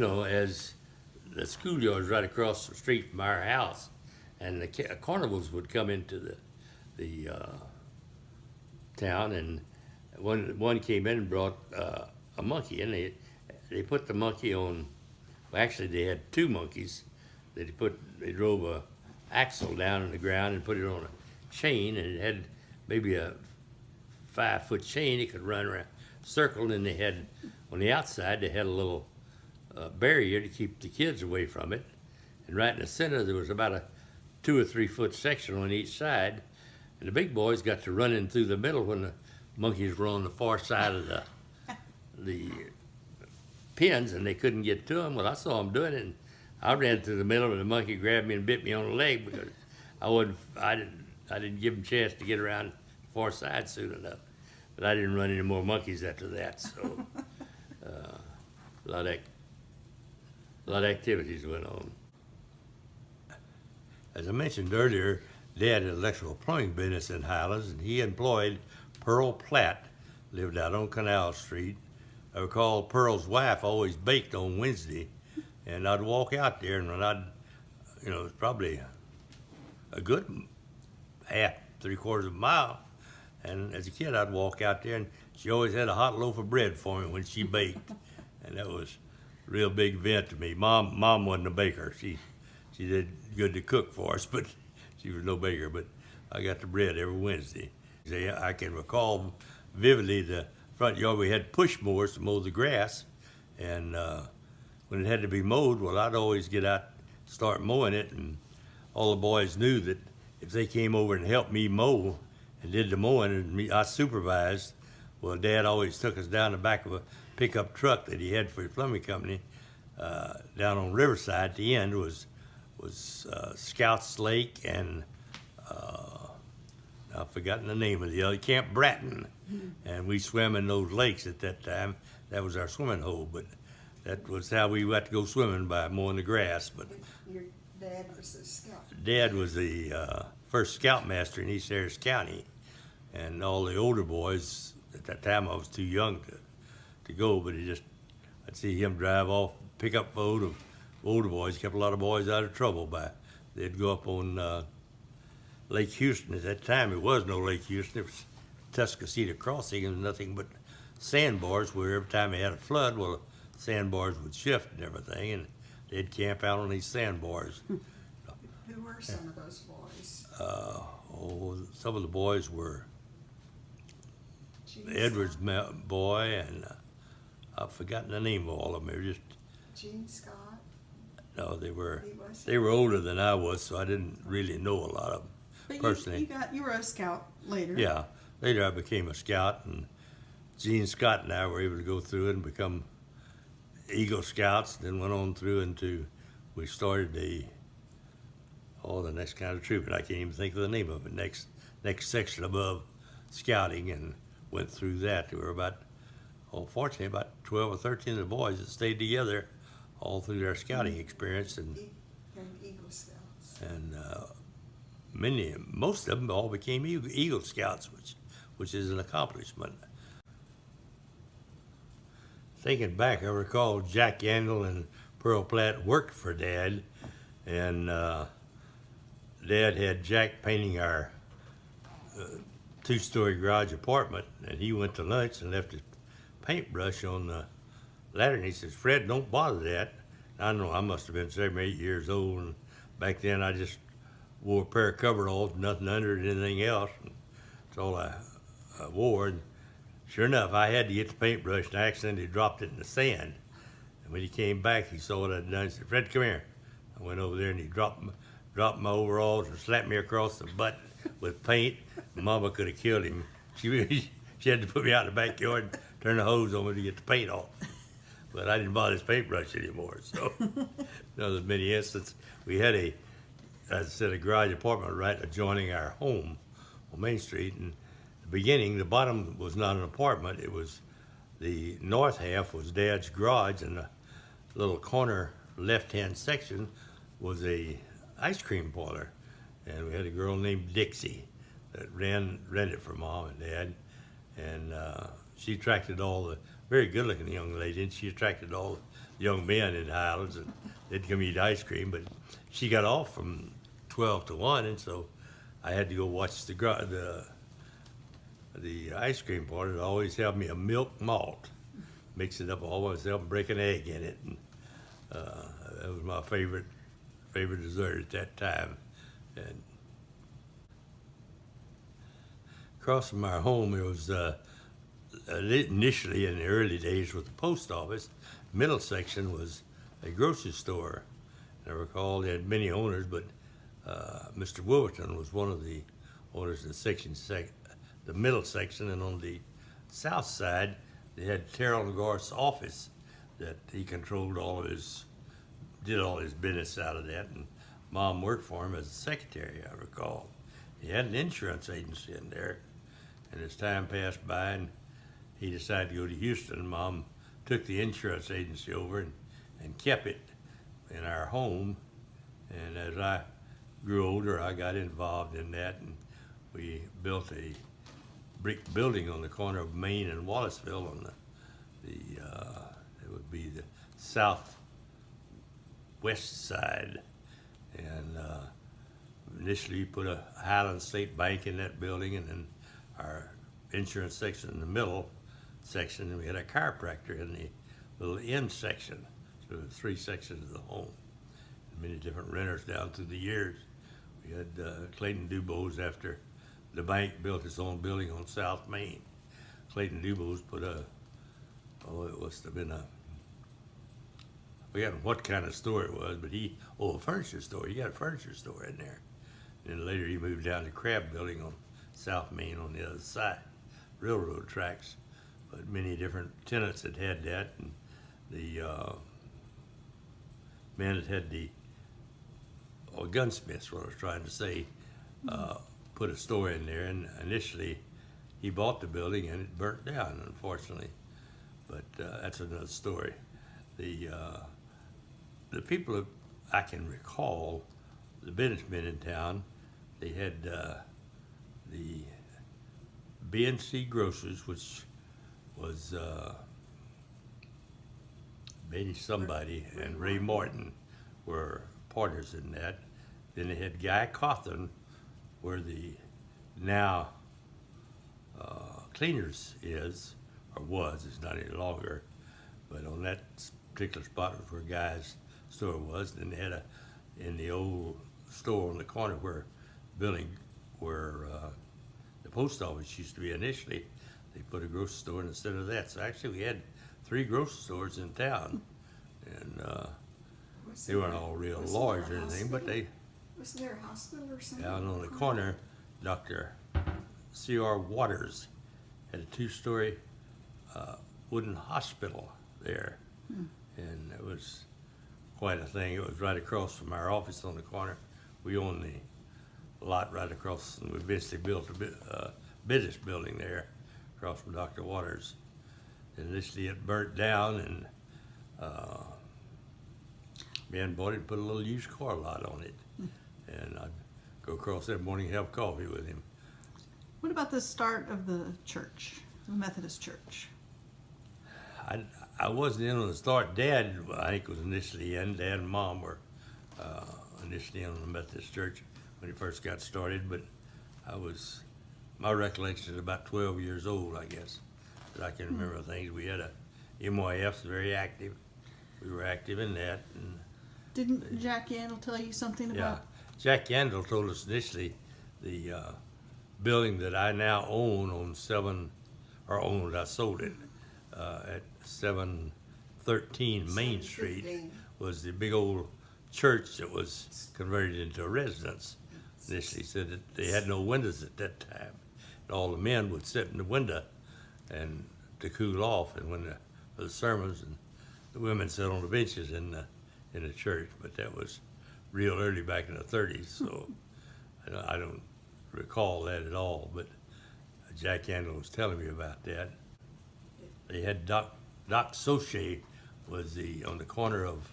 as the schoolyard's right across the street from our house, and the carnivals would come into the town, and one came in and brought a monkey, and they put the monkey on. Well, actually, they had two monkeys. They drove a axle down in the ground and put it on a chain, and it had maybe a 5-foot chain. It could run around, circle, and they had on the outside they had a little barrier to keep the kids away from it. And right in the center there was about a 2 or 3 foot section on each side, and the big boys got to running through the middle when the monkeys were on the far side of the pins, and they couldn't get to them. Well, I saw them doing it, and I ran through the middle, and the monkey grabbed me and bit me on the leg because I didn't give him a chance to get around the far side soon enough. But I didn't run any more monkeys after that, so a lot of activities went on. As I mentioned earlier, Dad had an electrical plumbing business in Highlands, and he employed Pearl Platt, lived out on Canal Street. I recall Pearl's wife always baked on Wednesday, and I'd walk out there, and it was probably a good half, 3/4 of a mile, and as a kid I'd walk out there, and she always had a hot loaf of bread for me when she baked, and that was a real big event to me. Mom wasn't a baker. She did good to cook for us, but she was no baker, but I got the bread every Wednesday. I can recall vividly the front yard. We had push mowers to mow the grass, and when it had to be mowed, well, I'd always get out, start mowing it, and all the boys knew that if they came over and helped me mow and did the mowing, and I supervised, well, Dad always took us down the back of a pickup truck that he had for his plumbing company down on Riverside. At the end was Scouts Lake and I've forgotten the name of the other, Camp Bratton. And we swam in those lakes at that time. That was our swimming hole, but that was how we got to go swimming, by mowing the grass. But Your dad was a scout. Dad was the first scoutmaster in East Harris County, and all the older boys, at that time I was too young to go, but I'd see him drive off, pick up a load of older boys, kept a lot of boys out of trouble they'd go up on Lake Houston. At that time, it was no Lake Houston. It was Tuscasita Crossing, and nothing but sandbars, where every time they had a flood, well, the sandbars would shift and everything, and they'd camp out on these sandbars. Who were some of those boys? Some of the boys were Gene Edwards' boy, and I've forgotten the name of all of them. They were just Gene Scott. no, they were He was. they were older than I was, so I didn't really know a lot of them But personally. you were a scout later. Yeah, later I became a scout, and Gene Scott and I were able to go through it and become Eagle Scouts. Then went on through we started the next kind of troop, and I can't even think of the name of it. Next section above scouting, and went through that. There were fortunately about 12 or 13 of the boys that stayed together all through their scouting experience, and Eagle Scouts. most of them all became Eagle Scouts, which is an accomplishment. Thinking back, I recall Jack Yandel and Pearl Platt worked for Dad, and Dad had Jack painting our 2-story garage apartment, and he went to lunch and left his paintbrush on the ladder, and he says, "Fred, don't bother that." I don't know, I must have been 7 or 8 years old, and back then I just wore a pair of coveralls, nothing under it, anything else. And that's all I wore. And sure enough, I had to get the paintbrush, and I accidentally dropped it in the sand. And when he came back, he saw what I'd done. He said, "Fred, come here." I went over there, and he dropped my overalls and slapped me across the butt with paint. Mama could have killed him. She had to put me out in the backyard and turn the hose on me to get the paint off. But I didn't bother his paintbrush anymore. So, there's many instances. We had as I said, a garage apartment right adjoining our home on Main Street. And the beginning, the bottom was not an apartment. It was the north half was Dad's garage, and the little corner left-hand section was a ice cream parlor. And we had a girl named Dixie that ran it for Mom and Dad. And she attracted very good-looking young lady, and she attracted all young men in Highlands, and they'd come eat ice cream. But she got off from 12 to 1, and so I had to go watch the ice cream party. It always have me a milk malt, mix it up, always help break an egg in it, and that was my favorite dessert at that time. And across from our home, there was initially in the early days with the post office. Middle section was a grocery store. I recall they had many owners, but Mr. Wolverton was one of the owners of the middle section, and on the south side they had Terrell Garth's office that he controlled did all his business out of that, and Mom worked for him as a secretary, I recall. He had an insurance agency in there, and as time passed by and he decided to go to Houston, Mom took the insurance agency over and kept it in our home. And as I grew older, I got involved in that, and we built a brick building on the corner of Main and Wallaceville on it would be the southwest side. And initially we put a Highlands State Bank in that building, and then our insurance section in the middle section, and we had a chiropractor in the little end section. So there were 3 sections of the home. Many different renters down through the years. We had Clayton Dubose, after the bank built his own building on South Main. Clayton Dubose put it must have been I forgot what kind of store it was, but a furniture store. He got a furniture store in there. And then later he moved down to Crab Building on South Main on the other side, railroad tracks. But many different tenants had that, and the man that had gunsmiths, what I was trying to say, put a store in there, and initially he bought the building and it burnt down, unfortunately. But that's another story. The people that I can recall, the businessmen in town, they had the BNC Grocers, which was Betty somebody and Ray Martin were partners in that. Then they had Guy Cawthon, where the now Cleaners is, or was, it's not any longer, but on that particular spot was where Guy's store was. Then they had in the old store on the corner where the post office used to be initially, they put a grocery store instead of that. So actually we had 3 grocery stores in town, and they weren't all real large or anything, but they, Was there a hospital or something? down on the corner, Dr. C.R. Waters had a 2-story wooden hospital there, and it was quite a thing. It was right across from our office on the corner. We owned the lot right across, and we eventually built a business building there across from Dr. Waters. And initially it burnt down, and man bought it and put a little used car lot on it. And I'd go across every morning and have coffee with him. What about the start of the church, the Methodist Church? I wasn't in on the start. Dad, I think, was initially in. Dad and Mom were initially in on the Methodist Church when it first got started, but my recollection is about 12 years old, I guess, that I can remember things. We had a MYF, very active. We were active in that. And Didn't Jack Yandel tell you something yeah, about? Jack Yandel told us initially the building that I now own I sold it at 713 Main Street 715. was the big old church that was converted into a residence. Initially said that they had no windows at that time. And all the men would sit in the window and to cool off, and when the sermons, and the women sat on the benches in the church. But that was real early back in the 30s, so I don't recall that at all. But Jack Yandel was telling me about that. They had Doc Soche was on the corner of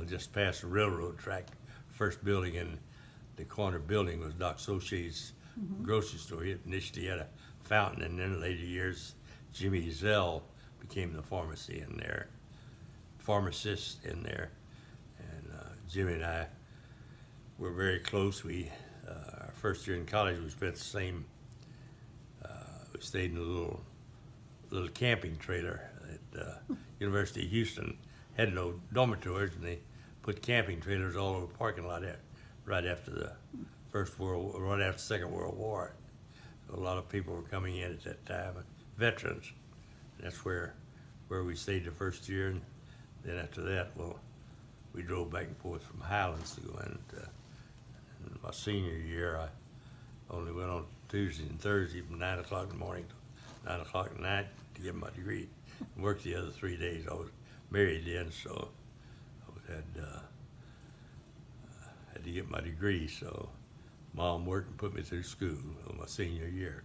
just past the railroad track. First building in the corner building was Doc Soche's grocery store. He initially had a fountain, and then in later years Jimmy Zell became the pharmacy in there, pharmacist in there. And Jimmy and I were very close. Our first year in college, we spent the same. We stayed in a little camping trailer at University of Houston. Had no dormitories, and they put camping trailers all over the parking lot right after the right after the Second World War. So a lot of people were coming in at that time, veterans. And that's where we stayed the first year, and then after that, we drove back and forth from Highlands to go in. In my senior year, I only went on Tuesday and Thursday from 9 o'clock in the morning to 9 o'clock at night to get my degree. And worked the other 3 days. I was married then, so I had to get my degree. So Mom worked and put me through school on my senior year.